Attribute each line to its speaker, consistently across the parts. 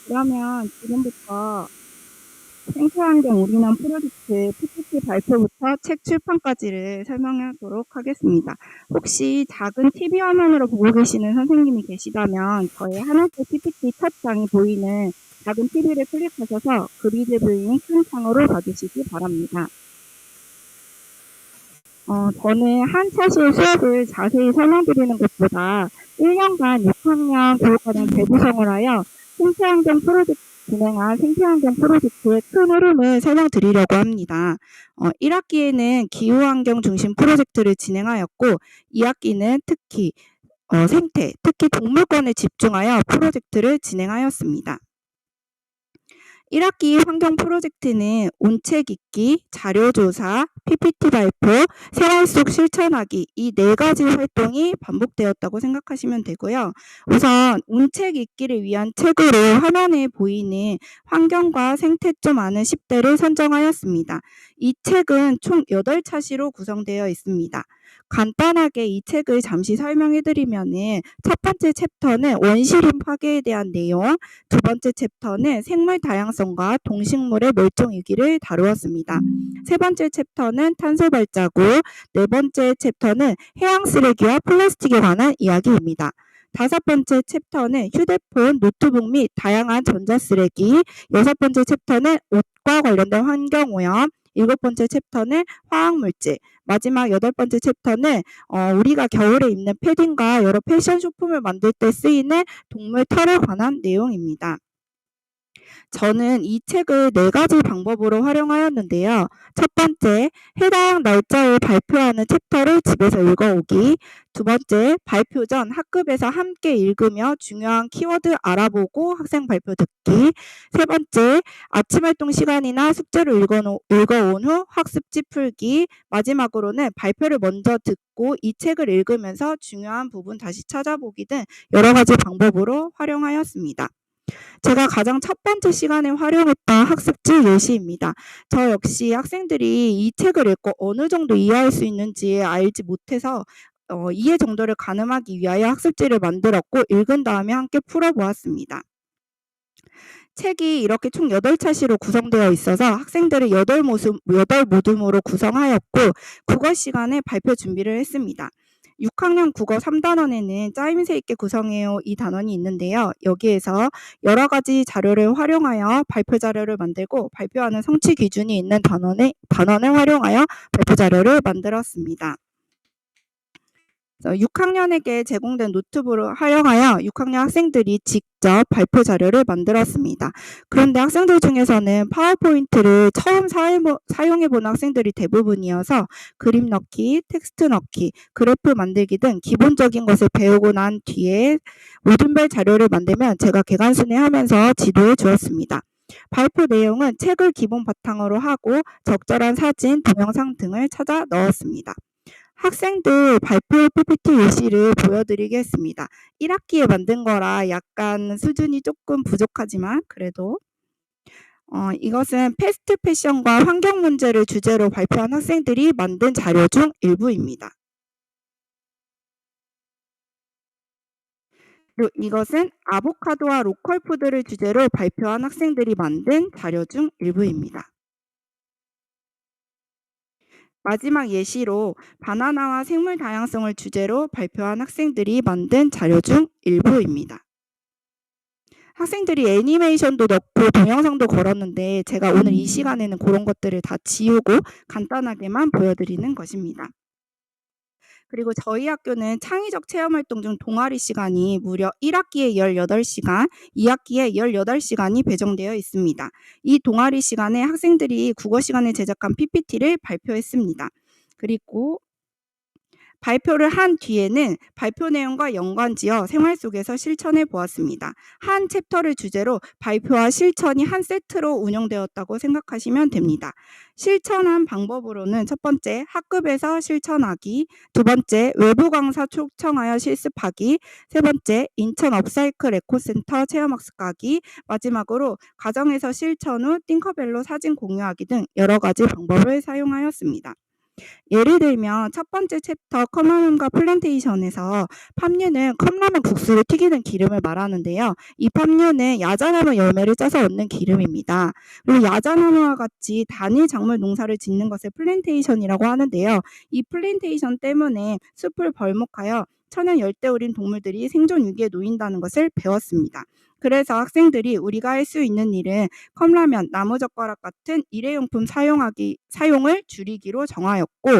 Speaker 1: 그러면 지금부터 생태환경 우리는 프로젝트 PPT 발표부터 책 출판까지를 설명하도록 하겠습니다. 혹시 작은 TV 화면으로 보고 계시는 선생님이 계시다면 저의 하늘색 PPT 첫 장이 보이는 작은 TV를 클릭하셔서 그리드 뷰잉 큰 창으로 봐주시기 바랍니다. 저는 한 차실 수업을 자세히 설명드리는 것보다 1년간 6학년 교육과정 재구성을 하여 생태환경 프로젝트 진행한 생태환경 프로젝트의 큰 흐름을 설명드리려고 합니다. 1학기에는 기후환경 중심 프로젝트를 진행하였고 2학기는 특히 생태, 특히 동물권에 집중하여 프로젝트를 진행하였습니다. 1학기 환경 프로젝트는 온책 읽기, 자료조사, PPT 발표, 생활 속 실천하기 이 4가지 활동이 반복되었다고 생각하시면 되고요. 우선 온책 읽기를 위한 책으로 화면에 보이는 환경과 생태 좀 아는 10대를 선정하였습니다. 이 책은 총 8차시로 구성되어 있습니다. 간단하게 이 책을 잠시 설명해드리면은 첫 번째 챕터는 원시림 파괴에 대한 내용, 두 번째 챕터는 생물 다양성과 동식물의 멸종 위기를 다루었습니다. 세 번째 챕터는 탄소 발자국, 네 번째 챕터는 해양 쓰레기와 플라스틱에 관한 이야기입니다. 다섯 번째 챕터는 휴대폰, 노트북 및 다양한 전자쓰레기, 여섯 번째 챕터는 옷과 관련된 환경오염, 일곱 번째 챕터는 화학물질, 마지막 여덟 번째 챕터는 우리가 겨울에 입는 패딩과 여러 패션 소품을 만들 때 쓰이는 동물 털에 관한 내용입니다. 저는 이 책을 4가지 방법으로 활용하였는데요. 첫 번째, 해당 날짜에 발표하는 챕터를 집에서 읽어오기. 두 번째, 발표 전 학급에서 함께 읽으며 중요한 키워드 알아보고 학생 발표 듣기. 세 번째, 아침 활동 시간이나 숙제로 읽어온 후 학습지 풀기. 마지막으로는 발표를 먼저 듣고 이 책을 읽으면서 중요한 부분 다시 찾아보기 등 여러 가지 방법으로 활용하였습니다. 제가 가장 첫 번째 시간에 활용했던 학습지 예시입니다. 저 역시 학생들이 이 책을 읽고 어느 정도 이해할 수 있는지 알지 못해서 이해 정도를 가늠하기 위하여 학습지를 만들었고 읽은 다음에 함께 풀어보았습니다. 책이 이렇게 총 8차시로 구성되어 있어서 학생들을 8모둠으로 구성하였고 국어 시간에 발표 준비를 했습니다. 6학년 국어 3단원에는 짜임새 있게 구성해요 이 단원이 있는데요. 여기에서 여러 가지 자료를 활용하여 발표 자료를 만들고 발표하는 성취 기준이 있는 단원을 활용하여 발표 자료를 만들었습니다. 6학년에게 제공된 노트북을 활용하여 6학년 학생들이 직접 발표 자료를 만들었습니다. 그런데 학생들 중에서는 파워포인트를 처음 사용해보는 학생들이 대부분이어서 그림 넣기, 텍스트 넣기, 그래프 만들기 등 기본적인 것을 배우고 난 뒤에 모든별 자료를 만들면 제가 개간순회하면서 지도해 주었습니다. 발표 내용은 책을 기본 바탕으로 하고 적절한 사진, 동영상 등을 찾아 넣었습니다. 학생들 발표 PPT 예시를 보여드리겠습니다. 1학기에 만든 거라 약간 수준이 조금 부족하지만 그래도 이것은 패스트 패션과 환경 문제를 주제로 발표한 학생들이 만든 자료 중 일부입니다. 그리고 이것은 아보카도와 로컬 푸드를 주제로 발표한 학생들이 만든 자료 중 일부입니다. 마지막 예시로 바나나와 생물 다양성을 주제로 발표한 학생들이 만든 자료 중 일부입니다. 학생들이 애니메이션도 넣고 동영상도 걸었는데 제가 오늘 이 시간에는 그런 것들을 다 지우고 간단하게만 보여드리는 것입니다. 그리고 저희 학교는 창의적 체험활동 중 동아리 시간이 무려 1학기에 18시간, 2학기에 18시간이 배정되어 있습니다. 이 동아리 시간에 학생들이 국어 시간에 제작한 PPT를 발표했습니다. 그리고 발표를 한 뒤에는 발표 내용과 연관지어 생활 속에서 실천해 보았습니다. 한 챕터를 주제로 발표와 실천이 한 세트로 운영되었다고 생각하시면 됩니다. 실천한 방법으로는 첫 번째, 학급에서 실천하기, 두 번째, 외부 강사 초청하여 실습하기, 세 번째, 인천 업사이클 에코센터 체험학습 가기, 마지막으로 가정에서 실천 후 띵커벨로 사진 공유하기 등 여러 가지 방법을 사용하였습니다. 예를 들면 첫 번째 챕터 컵라면과 플랜테이션에서 팜유는 컵라면 국수를 튀기는 기름을 말하는데요. 이 팜유는 야자나무 열매를 짜서 얻는 기름입니다. 그리고 야자나무와 같이 단일 작물 농사를 짓는 것을 플랜테이션이라고 하는데요. 이 플랜테이션 때문에 숲을 벌목하여 천연 열대우린 동물들이 생존 위기에 놓인다는 것을 배웠습니다. 그래서 학생들이 우리가 할 수 있는 일은 컵라면, 나무젓가락 같은 일회용품 사용을 줄이기로 정하였고,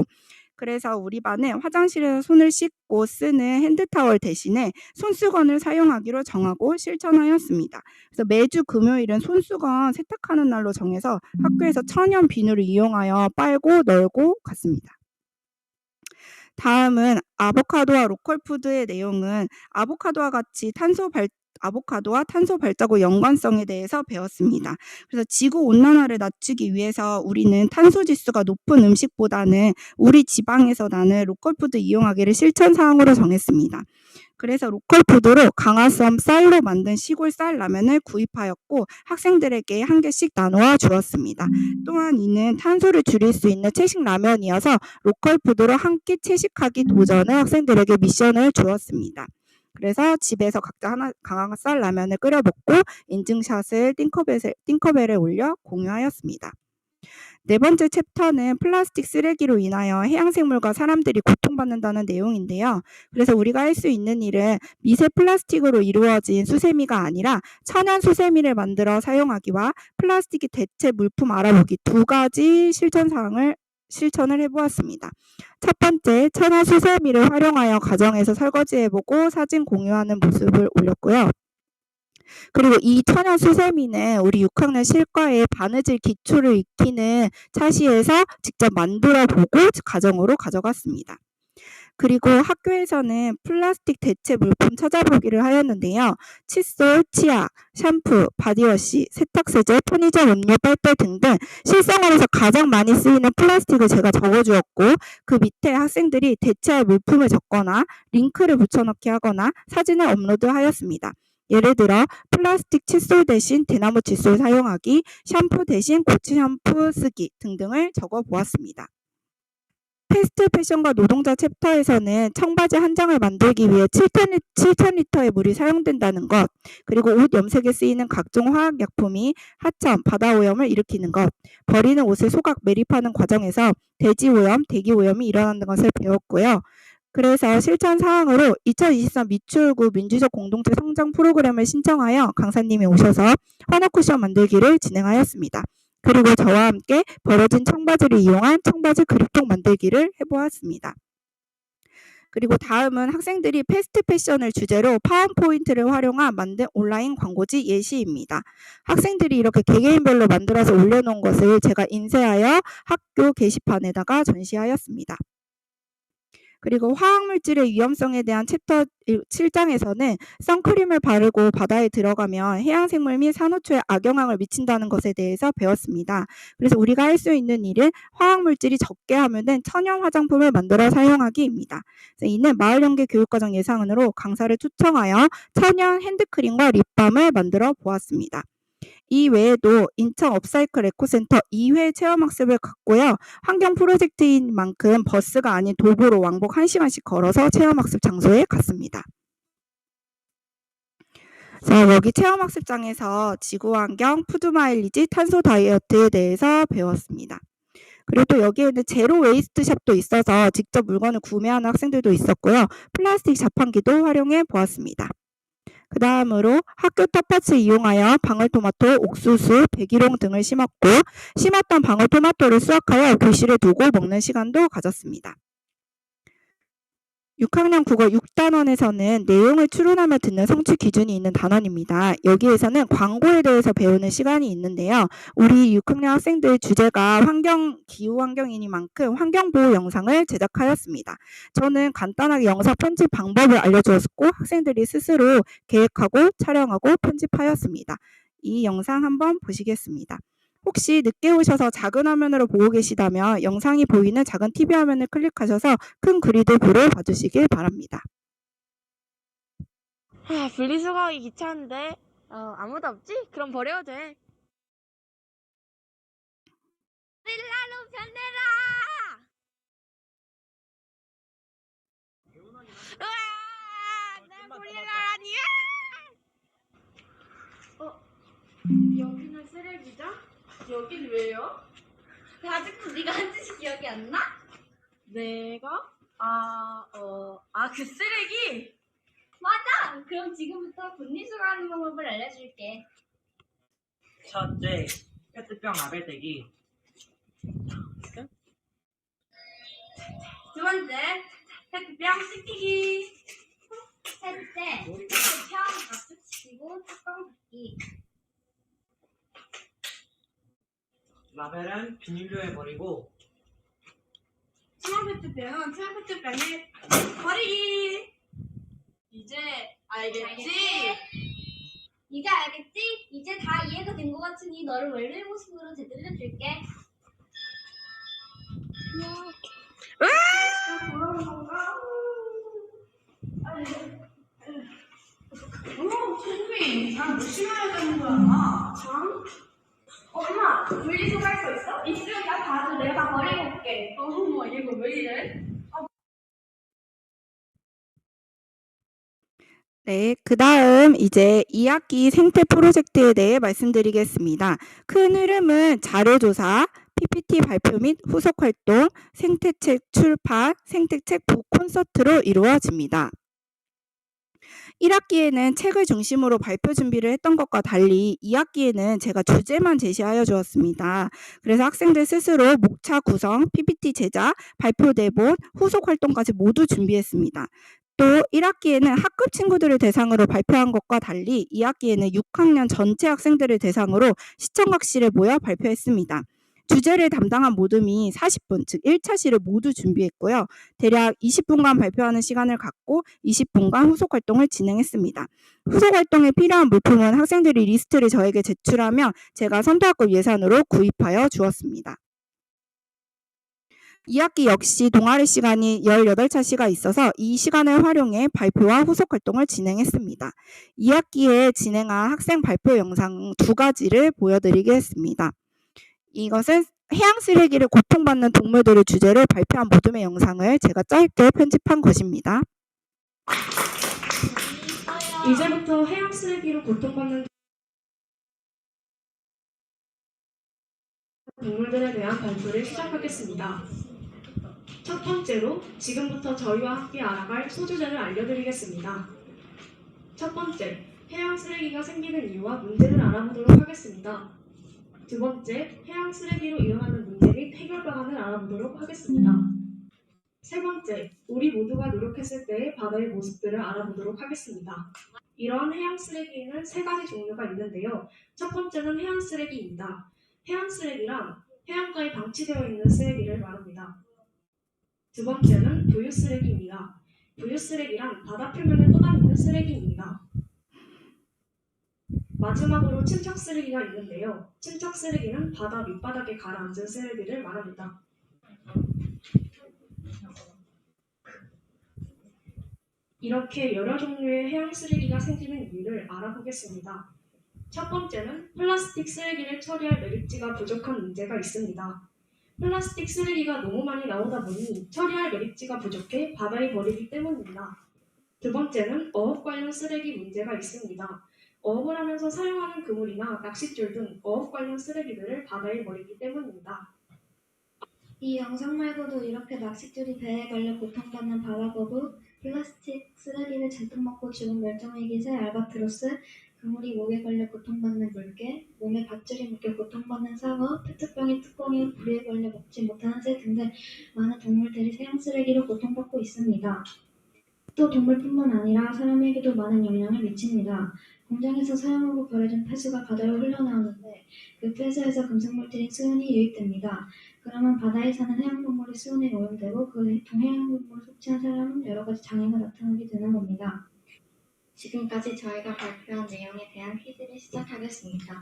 Speaker 1: 그래서 우리 반은 화장실에서 손을 씻고 쓰는 핸드타월 대신에 손수건을 사용하기로 정하고 실천하였습니다. 그래서 매주 금요일은 손수건 세탁하는 날로 정해서 학교에서 천연 비누를 이용하여 빨고 널고 갔습니다. 다음은 아보카도와 로컬푸드의 내용은 아보카도와 탄소 발자국 연관성에 대해서 배웠습니다. 그래서 지구 온난화를 낮추기 위해서 우리는 탄소 지수가 높은 음식보다는 우리 지방에서 나는 로컬푸드 이용하기를 실천 사항으로 정했습니다. 그래서 로컬푸드로 강화섬 쌀로 만든 시골 쌀 라면을 구입하였고 학생들에게 한 개씩 나누어 주었습니다. 또한 이는 탄소를 줄일 수 있는 채식 라면이어서 로컬푸드로 한 끼 채식하기 도전을 학생들에게 미션을 주었습니다. 그래서 집에서 각자 강화쌀 라면을 끓여 먹고 인증샷을 띵커벨에 올려 공유하였습니다. 네 번째 챕터는 플라스틱 쓰레기로 인하여 해양생물과 사람들이 고통받는다는 내용인데요. 그래서 우리가 할 수 있는 일은 미세 플라스틱으로 이루어진 수세미가 아니라 천연 수세미를 만들어 사용하기와 플라스틱의 대체 물품 알아보기 두 가지 실천을 해보았습니다. 첫 번째, 천연 수세미를 활용하여 가정에서 설거지해보고 사진 공유하는 모습을 올렸고요. 그리고 이 천연 수세미는 우리 6학년 실과에 바느질 기초를 익히는 차시에서 직접 만들어 보고 가정으로 가져갔습니다. 그리고 학교에서는 플라스틱 대체 물품 찾아보기를 하였는데요. 칫솔, 치약, 샴푸, 바디워시, 세탁세제, 편의점 음료, 빨대 등등 실생활에서 가장 많이 쓰이는 플라스틱을 제가 적어주었고 그 밑에 학생들이 대체할 물품을 적거나 링크를 붙여넣기 하거나 사진을 업로드하였습니다. 예를 들어 플라스틱 칫솔 대신 대나무 칫솔 사용하기, 샴푸 대신 고체 샴푸 쓰기 등등을 적어보았습니다. 패스트 패션과 노동자 챕터에서는 청바지 한 장을 만들기 위해 7,000리터의 물이 사용된다는 것, 그리고 옷 염색에 쓰이는 각종 화학약품이 하천, 바다오염을 일으키는 것, 버리는 옷을 소각, 매립하는 과정에서 대지오염, 대기오염이 일어나는 것을 배웠고요. 그래서 실천 사항으로 2023 미추홀구 민주적 공동체 성장 프로그램을 신청하여 강사님이 오셔서 헌어 쿠션 만들기를 진행하였습니다. 그리고 저와 함께 버려진 청바지를 이용한 청바지 그립톡 만들기를 해보았습니다. 그리고 다음은 학생들이 패스트 패션을 주제로 파워포인트를 활용한 만든 온라인 광고지 예시입니다. 학생들이 이렇게 개개인별로 만들어서 올려놓은 것을 제가 인쇄하여 학교 게시판에다가 전시하였습니다. 그리고 화학물질의 위험성에 대한 챕터 7장에서는 선크림을 바르고 바다에 들어가면 해양생물 및 산호초에 악영향을 미친다는 것에 대해서 배웠습니다. 그래서 우리가 할 수 있는 일은 화학물질이 적게 하면은 천연 화장품을 만들어 사용하기입니다. 그래서 이는 마을연계 교육과정 예산으로 강사를 초청하여 천연 핸드크림과 립밤을 만들어 보았습니다. 이 외에도 인천 업사이클 에코센터 2회 체험학습을 갔고요. 환경 프로젝트인 만큼 버스가 아닌 도보로 왕복 1시간씩 걸어서 체험학습 장소에 갔습니다. 그래서 여기 체험학습장에서 지구환경, 푸드마일리지, 탄소 다이어트에 대해서 배웠습니다. 그리고 또 여기에는 제로 웨이스트 샵도 있어서 직접 물건을 구매하는 학생들도 있었고요. 플라스틱 자판기도 활용해 보았습니다. 그 다음으로 학교 텃밭을 이용하여 방울토마토, 옥수수, 백일홍 등을 심었고 심었던 방울토마토를 수확하여 교실에 두고 먹는 시간도 가졌습니다. 6학년 국어 6단원에서는 내용을 추론하며 듣는 성취 기준이 있는 단원입니다. 여기에서는 광고에 대해서 배우는 시간이 있는데요. 우리 6학년 학생들 주제가 기후환경이니만큼 환경보호 영상을 제작하였습니다. 저는 간단하게 영상 편집 방법을 알려주었고 학생들이 스스로 계획하고 촬영하고 편집하였습니다. 이 영상 한번 보시겠습니다. 혹시 늦게 오셔서 작은 화면으로 보고 계시다면 영상이 보이는 작은 TV 화면을 클릭하셔서 큰 그리드 뷰를 봐주시길 바랍니다.
Speaker 2: 분리수거하기 귀찮은데 아무도 없지? 그럼 버려도 돼. 릴라로 변해라! 여기는 쓰레기장? 여긴 왜요?
Speaker 3: 아직도 네가 한 짓이 기억이 안 나?
Speaker 2: 내가? 그 쓰레기?
Speaker 3: 맞아! 그럼 지금부터 분리수거하는 방법을 알려줄게.
Speaker 4: 첫째, 페트병 라벨떼기.
Speaker 3: 두 번째, 페트병 씻기기. 셋째, 페트병 압축시키고 뚜껑 닫기.
Speaker 4: 라벨은 비닐류에 버리고
Speaker 2: 투명 페트병은 투명 페트병에 버리기. 이제 알겠지?
Speaker 3: 이제 알겠지? 이제 다 이해가 된 것 같으니 너를 원래 모습으로 되돌려줄게.
Speaker 2: 그러는 건가? 소금이 장 조심해야 되는 거야. 장?
Speaker 3: 엄마, 분리수거할 거 있어? 있으면 나 봐도 내가 다 버리고 올게.
Speaker 2: 어머, 이거 왜 이래?
Speaker 1: 네, 그 다음 이제 2학기 생태 프로젝트에 대해 말씀드리겠습니다. 큰 흐름은 자료조사, PPT 발표 및 후속 활동, 생태책 출판, 생태책 북콘서트로 이루어집니다. 1학기에는 책을 중심으로 발표 준비를 했던 것과 달리 2학기에는 제가 주제만 제시하여 주었습니다. 그래서 학생들 스스로 목차 구성, PPT 제작, 발표 대본, 후속 활동까지 모두 준비했습니다. 또 1학기에는 학급 친구들을 대상으로 발표한 것과 달리 2학기에는 6학년 전체 학생들을 대상으로 시청각실에 모여 발표했습니다. 주제를 담당한 모둠이 40분, 즉 1차시를 모두 준비했고요. 대략 20분간 발표하는 시간을 갖고 20분간 후속 활동을 진행했습니다. 후속 활동에 필요한 물품은 학생들이 리스트를 저에게 제출하며 제가 선도학급 예산으로 구입하여 주었습니다. 2학기 역시 동아리 시간이 18차시가 있어서 이 시간을 활용해 발표와 후속 활동을 진행했습니다. 2학기에 진행한 학생 발표 영상 2가지를 보여드리겠습니다. 이것은 해양 쓰레기를 고통받는 동물들을 주제로 발표한 모둠의 영상을 제가 짧게 편집한 것입니다.
Speaker 5: 이제부터 해양 쓰레기로 고통받는 동물들에 대한 발표를 시작하겠습니다. 첫 번째로 지금부터 저희와 함께 알아갈 소주제를 알려드리겠습니다. 첫 번째, 해양 쓰레기가 생기는 이유와 문제를 알아보도록 하겠습니다. 두 번째, 해양 쓰레기로 일어나는 문제 및 해결 방안을 알아보도록 하겠습니다. 세 번째, 우리 모두가 노력했을 때의 바다의 모습들을 알아보도록 하겠습니다. 이러한 해양 쓰레기에는 3가지 종류가 있는데요. 첫 번째는 해양 쓰레기입니다. 해양 쓰레기란 해안가에 방치되어 있는 쓰레기를 말합니다. 두 번째는 부유 쓰레기입니다. 부유 쓰레기란 바다 표면에 떠다니는 쓰레기입니다. 마지막으로 침착 쓰레기가 있는데요. 침착 쓰레기는 바다 밑바닥에 가라앉은 쓰레기를 말합니다. 이렇게 여러 종류의 해양 쓰레기가 생기는 이유를 알아보겠습니다. 첫 번째는 플라스틱 쓰레기를 처리할 매립지가 부족한 문제가 있습니다. 플라스틱 쓰레기가 너무 많이 나오다 보니 처리할 매립지가 부족해 바다에 버리기 때문입니다. 두 번째는 어업 관련 쓰레기 문제가 있습니다. 어업을 하면서 사용하는 그물이나 낚싯줄 등 어업 관련 쓰레기들을 바다에 버리기 때문입니다.
Speaker 6: 이 영상 말고도 이렇게 낚싯줄이 배에 걸려 고통받는 바다거북, 플라스틱 쓰레기를 잔뜩 먹고 죽은 멸종위기새 알바트로스, 그물이 목에 걸려 고통받는 물개, 몸에 밧줄이 묶여 고통받는 상어, 페트병의 뚜껑에 불에 걸려 먹지 못하는 새 등등 많은 동물들이 해양 쓰레기로 고통받고 있습니다. 또 동물뿐만 아니라 사람에게도 많은 영향을 미칩니다. 공장에서 사용하고 버려진 폐수가 바다로 흘러나오는데 그 폐수에서 금속물질인 수은이 유입됩니다. 그러면 바다에 사는 해양동물이 수은에 오염되고 그 해양동물을 섭취한 사람은 여러 가지 장애가 나타나게 되는 겁니다. 지금까지 저희가 발표한 내용에 대한 퀴즈를 시작하겠습니다.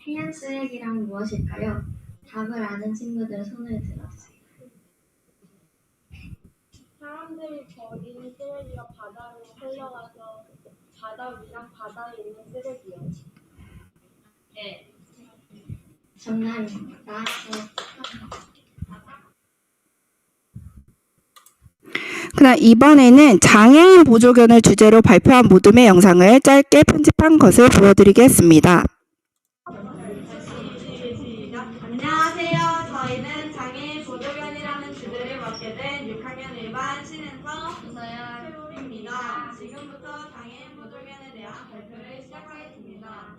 Speaker 6: 해양 쓰레기란 무엇일까요? 답을 아는 친구들 손을 들었어요.
Speaker 2: 사람들이 버린 쓰레기가 바다로 흘러가서 바다 위랑 바다에 있는 쓰레기요.
Speaker 6: 네. 정답입니다.
Speaker 1: 그 그다음 이번에는 장애인 보조견을 주제로 발표한 모둠의 영상을 짧게 편집한 것을 보여드리겠습니다.
Speaker 2: 안녕하세요. 저희는 장애인 보조견이라는 주제를 맡게 된 6학년 1반 신은서 최우입니다. 지금부터 장애인 보조견에 대한 발표를 시작하겠습니다.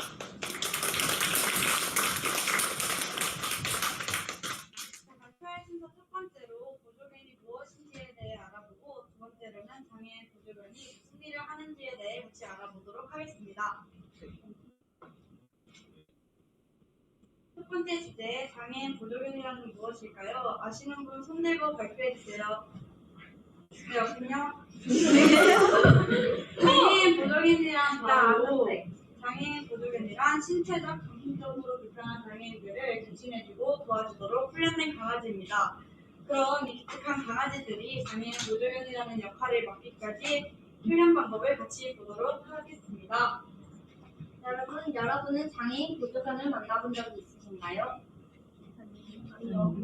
Speaker 2: 발표할 순서 첫 번째로 보조견이 무엇인지에 대해 알아보고, 두 번째로는 장애인 보조견이 무슨 일을 하는지에 대해 같이 알아보도록 하겠습니다. 첫 번째 주제, 장애인 보조견이란 무엇일까요? 아시는 분 손들고 발표해주세요. 네, 없군요. 장애인 보조견이란 바로 장애인 보조견이란 신체적, 정신적으로 불편한 장애인들을 대신해주고 도와주도록 훈련된 강아지입니다. 그럼 이 기특한 강아지들이 장애인 보조견이라는 역할을 맡기까지 훈련 방법을 같이 보도록 하겠습니다.
Speaker 3: 여러분은 장애인 보조견을 만나본 적이 있으신가요? 아니요.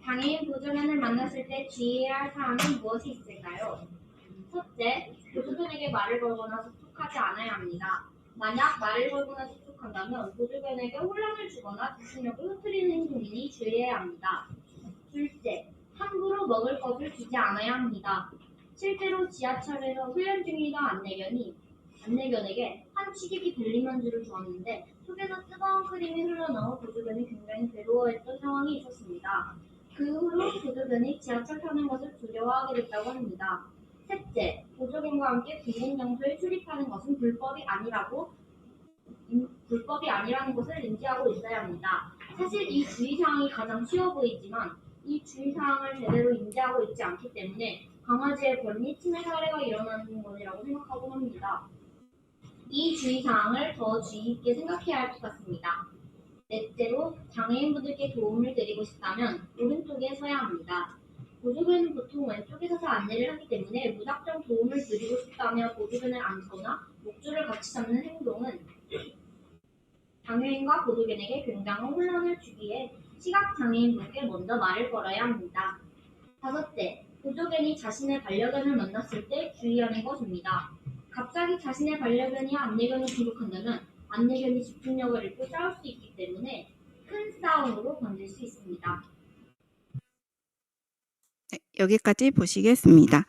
Speaker 3: 장애인 보조견을 만났을 때 주의해야 할 사항은 무엇이 있을까요? 첫째, 보조견에게 말을 걸거나 접촉하지 않아야 합니다. 만약 말을 걸거나 접촉한다면 보조견에게 혼란을 주거나 집중력을 흐트리는 행동이니 주의해야 합니다. 둘째, 함부로 먹을 것을 주지 않아야 합니다. 실제로 지하철에서 훈련 중이던 안내견에게 한 취객이 델리만주를 주었는데 속에서 뜨거운 크림이 흘러나와 보조견이 굉장히 괴로워했던 상황이 있었습니다. 그 후로 보조견이 지하철 타는 것을 두려워하게 됐다고 합니다. 셋째, 보조견과 함께 공공 장소에 출입하는 것은 불법이 아니라는 것을 인지하고 있어야 합니다. 사실 이 주의사항이 가장 쉬워 보이지만 이 주의사항을 제대로 인지하고 있지 않기 때문에 강아지의 권리 침해 사례가 일어나는 것이라고 생각하고 합니다. 이 주의사항을 더 주의 있게 생각해야 할 것 같습니다. 넷째로, 장애인분들께 도움을 드리고 싶다면 오른쪽에 서야 합니다. 보조견은 보통 왼쪽에 서서 안내를 하기 때문에 무작정 도움을 드리고 싶다며 보조견을 안거나 목줄을 같이 잡는 행동은 장애인과 보조견에게 굉장한 혼란을 주기에 시각장애인분께 먼저 말을 걸어야 합니다. 다섯째, 보조견이 자신의 반려견을 만났을 때 주의하는 것입니다. 갑자기 자신의 반려견이 안내견을 공격한다면 안내견이 집중력을 잃고 싸울 수 있기 때문에 큰 싸움으로 번질 수 있습니다.
Speaker 1: 네, 여기까지 보시겠습니다.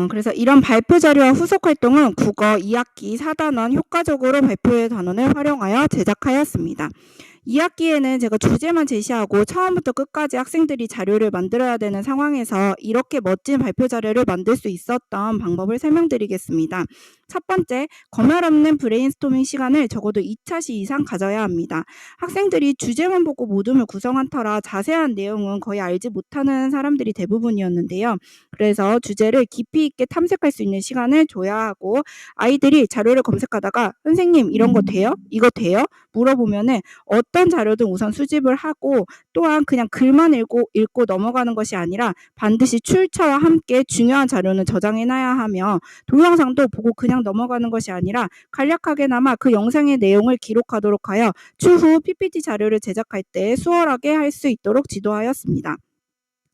Speaker 1: 그래서 이런 발표 자료와 후속 활동은 국어 2학기 4단원 효과적으로 발표의 단원을 활용하여 제작하였습니다. 2학기에는 제가 주제만 제시하고 처음부터 끝까지 학생들이 자료를 만들어야 되는 상황에서 이렇게 멋진 발표 자료를 만들 수 있었던 방법을 설명드리겠습니다. 첫 번째, 검열 없는 브레인스토밍 시간을 적어도 2차시 이상 가져야 합니다. 학생들이 주제만 보고 모둠을 구성한 터라 자세한 내용은 거의 알지 못하는 사람들이 대부분이었는데요. 그래서 주제를 깊이 있게 탐색할 수 있는 시간을 줘야 하고, 아이들이 자료를 검색하다가 선생님 이런 거 돼요? 이거 돼요? 물어보면은 어떤 자료든 우선 수집을 하고, 또한 그냥 글만 읽고 넘어가는 것이 아니라 반드시 출처와 함께 중요한 자료는 저장해놔야 하며, 동영상도 보고 그냥 넘어가는 것이 아니라 간략하게나마 그 영상의 내용을 기록하도록 하여 추후 PPT 자료를 제작할 때 수월하게 할 수 있도록 지도하였습니다.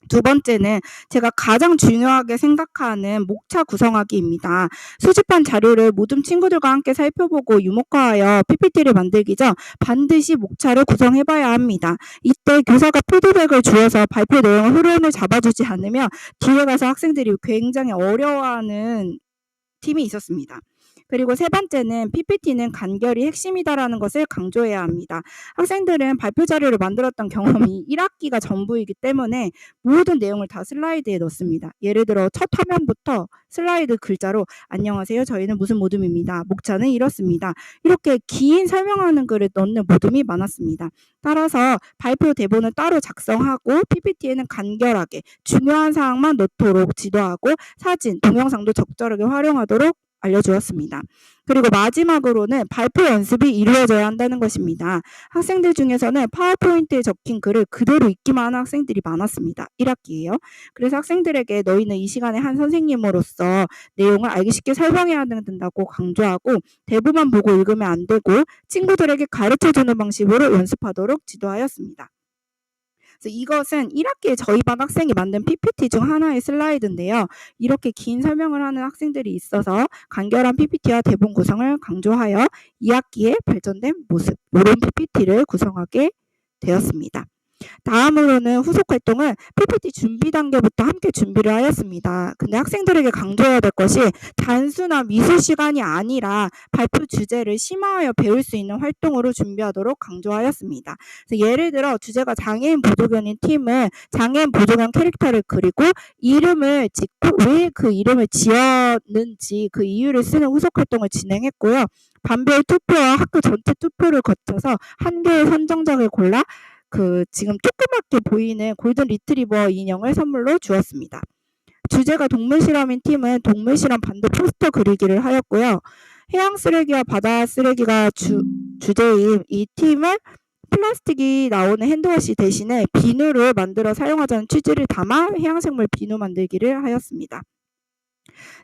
Speaker 1: 두 번째는 제가 가장 중요하게 생각하는 목차 구성하기입니다. 수집한 자료를 모든 친구들과 함께 살펴보고 유목화하여 PPT를 만들기 전 반드시 목차를 구성해봐야 합니다. 이때 교사가 피드백을 주어서 발표 내용의 흐름을 잡아주지 않으면 뒤에 가서 학생들이 굉장히 어려워하는 팀이 있었습니다. 그리고 세 번째는 PPT는 간결히 핵심이다라는 것을 강조해야 합니다. 학생들은 발표 자료를 만들었던 경험이 1학기가 전부이기 때문에 모든 내용을 다 슬라이드에 넣습니다. 예를 들어 첫 화면부터 슬라이드 글자로 안녕하세요. 저희는 무슨 모둠입니다. 목차는 이렇습니다. 이렇게 긴 설명하는 글을 넣는 모둠이 많았습니다. 따라서 발표 대본을 따로 작성하고 PPT에는 간결하게 중요한 사항만 넣도록 지도하고 사진, 동영상도 적절하게 활용하도록 알려주었습니다. 그리고 마지막으로는 발표 연습이 이루어져야 한다는 것입니다. 학생들 중에서는 파워포인트에 적힌 글을 그대로 읽기만 하는 학생들이 많았습니다. 1학기에요. 그래서 학생들에게 너희는 이 시간에 한 선생님으로서 내용을 알기 쉽게 설명해야 된다고 강조하고, 대본만 보고 읽으면 안 되고 친구들에게 가르쳐주는 방식으로 연습하도록 지도하였습니다. 그래서 이것은 1학기에 저희 반 학생이 만든 PPT 중 하나의 슬라이드인데요. 이렇게 긴 설명을 하는 학생들이 있어서 간결한 PPT와 대본 구성을 강조하여 2학기에 발전된 모습, 이런 PPT를 구성하게 되었습니다. 다음으로는 후속 활동은 PPT 준비 단계부터 함께 준비를 하였습니다. 근데 학생들에게 강조해야 될 것이 단순한 미술 시간이 아니라 발표 주제를 심화하여 배울 수 있는 활동으로 준비하도록 강조하였습니다. 그래서 예를 들어 주제가 장애인 보조견인 팀은 장애인 보조견 캐릭터를 그리고 이름을 짓고 왜 그 이름을 지었는지 그 이유를 쓰는 후속 활동을 진행했고요. 반별 투표와 학교 전체 투표를 거쳐서 한 개의 선정작을 골라 지금 조그맣게 보이는 골든 리트리버 인형을 선물로 주었습니다. 주제가 동물 실험인 팀은 동물 실험 반대 포스터 그리기를 하였고요. 해양 쓰레기와 바다 쓰레기가 주제인 이 팀은 플라스틱이 나오는 핸드워시 대신에 비누를 만들어 사용하자는 취지를 담아 해양생물 비누 만들기를 하였습니다.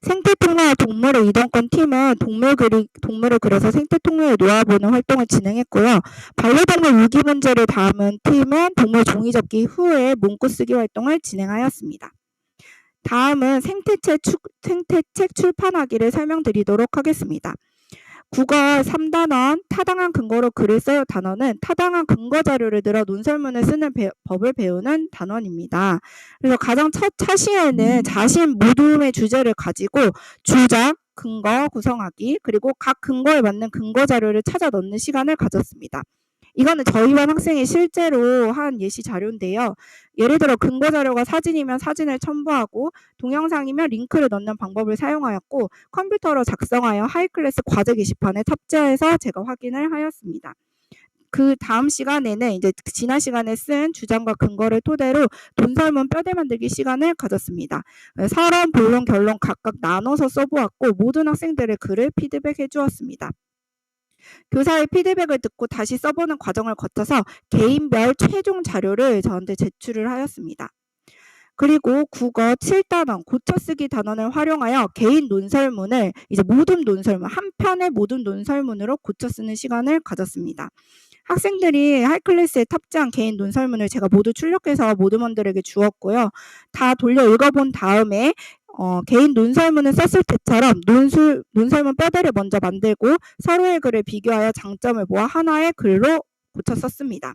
Speaker 1: 생태통로와 동물의 이동권 팀은 동물을 그려서 생태통로에 놓아보는 활동을 진행했고요. 반려동물 유기 문제를 담은 팀은 동물 종이접기 후에 문구 쓰기 활동을 진행하였습니다. 다음은 생태책 출판하기를 설명드리도록 하겠습니다. 국어 3단원 타당한 근거로 글을 써요 단원은 타당한 근거 자료를 들어 논설문을 쓰는 법을 배우는 단원입니다. 그래서 가장 첫 차시에는 자신 모둠의 주제를 가지고 주장, 근거 구성하기 그리고 각 근거에 맞는 근거 자료를 찾아 넣는 시간을 가졌습니다. 이거는 저희 반 학생이 실제로 한 예시 자료인데요. 예를 들어 근거 자료가 사진이면 사진을 첨부하고 동영상이면 링크를 넣는 방법을 사용하였고 컴퓨터로 작성하여 하이클래스 과제 게시판에 탑재해서 제가 확인을 하였습니다. 그 다음 시간에는 이제 지난 시간에 쓴 주장과 근거를 토대로 논설문 뼈대 만들기 시간을 가졌습니다. 서론, 본론, 결론 각각 나눠서 써보았고 모든 학생들의 글을 피드백해 주었습니다. 교사의 피드백을 듣고 다시 써보는 과정을 거쳐서 개인별 최종 자료를 저한테 제출을 하였습니다. 그리고 국어 7단원 고쳐쓰기 단원을 활용하여 개인 논설문을 이제 모든 논설문 한 편의 모든 논설문으로 고쳐쓰는 시간을 가졌습니다. 학생들이 하이클래스에 탑재한 개인 논설문을 제가 모두 출력해서 모두먼들에게 주었고요. 다 돌려 읽어본 다음에 개인 논설문을 썼을 때처럼 논설문 뼈대를 먼저 만들고 서로의 글을 비교하여 장점을 모아 하나의 글로 고쳐 썼습니다.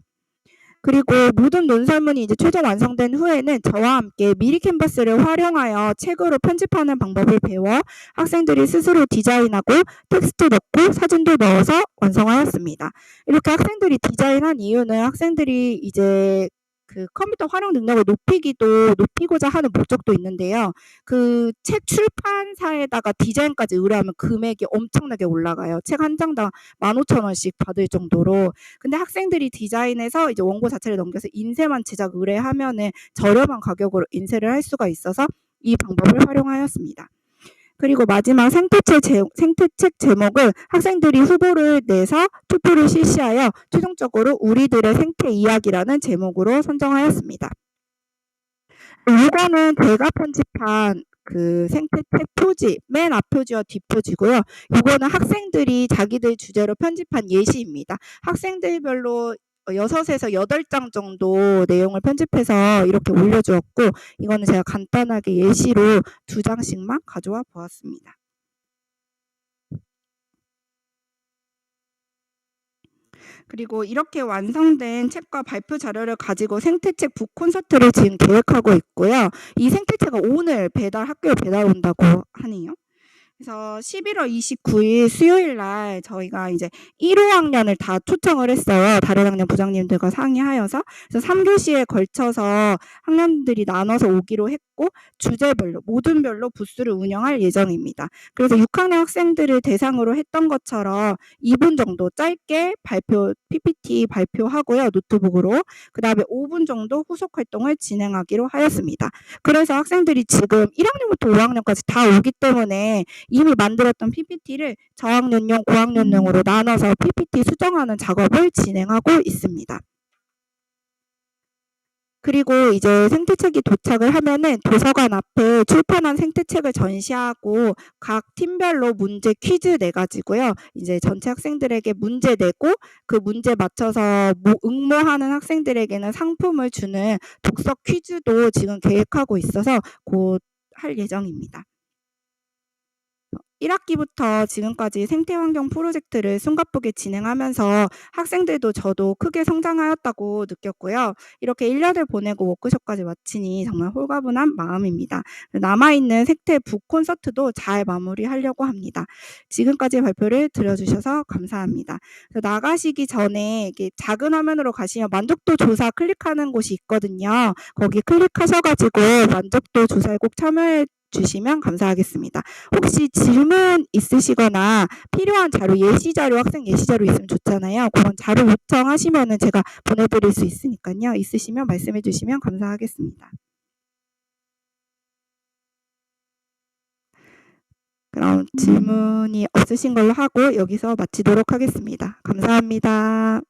Speaker 1: 그리고 모든 논설문이 이제 최종 완성된 후에는 저와 함께 미리 캔버스를 활용하여 책으로 편집하는 방법을 배워 학생들이 스스로 디자인하고 텍스트 넣고 사진도 넣어서 완성하였습니다. 이렇게 학생들이 디자인한 이유는 학생들이 이제 컴퓨터 활용 능력을 높이고자 하는 목적도 있는데요. 책 출판사에다가 디자인까지 의뢰하면 금액이 엄청나게 올라가요. 책 한 장당 15,000원씩 받을 정도로. 근데 학생들이 디자인해서 이제 원고 자체를 넘겨서 인쇄만 제작 의뢰하면은 저렴한 가격으로 인쇄를 할 수가 있어서 이 방법을 활용하였습니다. 그리고 마지막 생태책 제목은 학생들이 후보를 내서 투표를 실시하여 최종적으로 우리들의 생태 이야기라는 제목으로 선정하였습니다. 이거는 제가 편집한 생태책 표지, 맨 앞표지와 뒷표지고요. 이거는 학생들이 자기들 주제로 편집한 예시입니다. 학생들별로 6에서 8장 정도 내용을 편집해서 이렇게 올려주었고 이거는 제가 간단하게 예시로 2장씩만 가져와 보았습니다. 그리고 이렇게 완성된 책과 발표 자료를 가지고 생태책 북콘서트를 지금 계획하고 있고요. 이 생태책은 오늘 학교에 배달 온다고 하네요. 그래서 11월 29일 수요일 날 저희가 이제 1호학년을 다 초청을 했어요. 다른 학년 부장님들과 상의하여서. 그래서 3교시에 걸쳐서 학년들이 나눠서 오기로 했고 주제별로 모든 별로 부스를 운영할 예정입니다. 그래서 6학년 학생들을 대상으로 했던 것처럼 2분 정도 짧게 PPT 발표하고요. 노트북으로. 그다음에 5분 정도 후속 활동을 진행하기로 하였습니다. 그래서 학생들이 지금 1학년부터 5학년까지 다 오기 때문에 이미 만들었던 PPT를 저학년용, 고학년용으로 나눠서 PPT 수정하는 작업을 진행하고 있습니다. 그리고 이제 생태책이 도착을 하면은 도서관 앞에 출판한 생태책을 전시하고 각 팀별로 문제 퀴즈 내 가지고요. 이제 전체 학생들에게 문제 내고 그 문제 맞춰서 응모하는 학생들에게는 상품을 주는 독서 퀴즈도 지금 계획하고 있어서 곧 할 예정입니다. 1학기부터 지금까지 생태환경 프로젝트를 숨가쁘게 진행하면서 학생들도 저도 크게 성장하였다고 느꼈고요. 이렇게 1년을 보내고 워크숍까지 마치니 정말 홀가분한 마음입니다. 남아있는 생태 북콘서트도 잘 마무리하려고 합니다. 지금까지 발표를 들어주셔서 감사합니다. 나가시기 전에 이렇게 작은 화면으로 가시면 만족도 조사 클릭하는 곳이 있거든요. 거기 클릭하셔가지고 만족도 조사에 꼭 참여해 주시면 감사하겠습니다. 혹시 질문 있으시거나 필요한 자료, 예시자료, 학생 예시자료 있으면 좋잖아요. 그런 자료 요청하시면은 제가 보내드릴 수 있으니까요. 있으시면 말씀해 주시면 감사하겠습니다. 그럼 질문이 없으신 걸로 하고 여기서 마치도록 하겠습니다. 감사합니다.